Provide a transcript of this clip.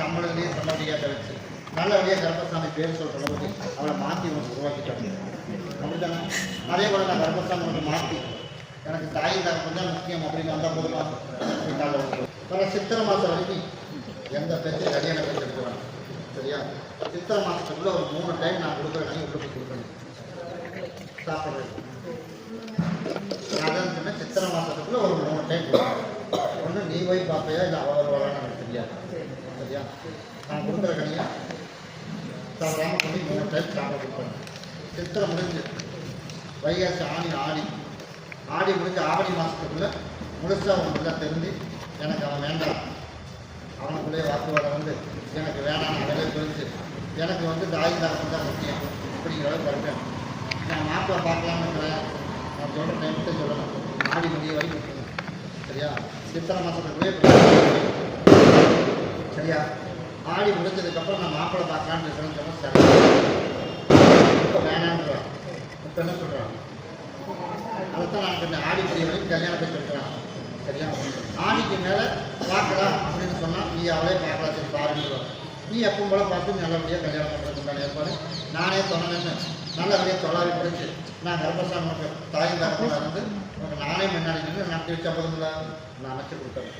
நம்மளதுலேயே நல்லபடியாக கிடைச்சி நல்லபடியாக கருப்பசாமி பேர் சொல்கிற அளவுக்கு அவளை மாற்றி உனக்கு உருவாக்கிட்டாங்க. அப்படித்தானே? அதே போல் நான் கருப்பசாமி உனக்கு மாற்றி எனக்கு தாய் தகப்பன் தான் முக்கியம் அப்படின்னு வந்தால் போதுமா? பிற சித்திரை மாதம் வரைக்கும் எந்த பேச்சு கல்யாணம் பேச்சு எடுக்கிறாங்க. சரியா? சித்திரை மாதத்துக்குள்ளே ஒரு 3 டைம் நான் கொடுக்குறேன். உள்ளுக்கு கொடுக்கணும் சாப்பிட்றது. நான் சொன்னேன் சித்திரை மாதத்துக்குள்ளே ஒரு 3 டைம் கொடுக்குறேன். ஒன்று நீ போய் பார்ப்பையா இல்லை அவர்களான்னு எனக்கு தெரியாது. சரியா? நான் கொடுக்குற கனியை சாப்பிடாமல் பண்ணி 3 டைம் சாப்பிட கொடுப்பேன். சித்திரை முடிஞ்சு வைகாசி ஆடி முடிஞ்சு ஆவணி மாதத்துக்குள்ளே முழுசாக அவனுக்குலாம் தெரிஞ்சு எனக்கு அவன் வேண்டாம், அவனுக்குள்ளே வாக்குவாதம் வந்து எனக்கு வேணாம் விலை புரிஞ்சு எனக்கு தாய் தாக்கம் தான் முக்கியம் அப்படிங்கிறத கருப்பேன். நான் மாப்பிள்ளை பார்க்கலான்னு இருக்கிறேன். நான் சொல்கிற டைம்கிட்ட சொல்லணும். ஆடி முடிய வரைக்கும் இருக்கணும். சரியா? சித்திரை மாதத்துக்குள்ளே சரியா? ஆடி முடிஞ்சதுக்கப்புறம் நான் மாப்பிள்ளை பார்க்கலான்னு இருக்கிறேன்னு சொன்னால் சரி. இப்போ வேணான்றான். இப்போ என்ன சொல்கிறான்? அதைத்தான் நான் கொஞ்சம் ஆடி முடிய வரைக்கும் கல்யாணத்தை சொல்கிறேன். சரியா? ஆடிக்கு மேலே பார்க்கலாம் அப்படின்னு சொன்னால் நீ அவளே பார்க்கலாம். சரி பாருங்க. நீ எப்பவும் போல பார்த்து நல்லபடியாக கல்யாணம் பண்ணுறதுக்கான ஏற்பாடு நானே சொன்னேன்னு நல்லபடியாக தொழிலாளி படிச்சு நான் கர்ப்பசாமி தாய் தகப்பனாக இருந்து நானே முன்னாடி நின்று நடத்தி வச்ச போதும் நான் அமைச்சு கொடுத்தேன்.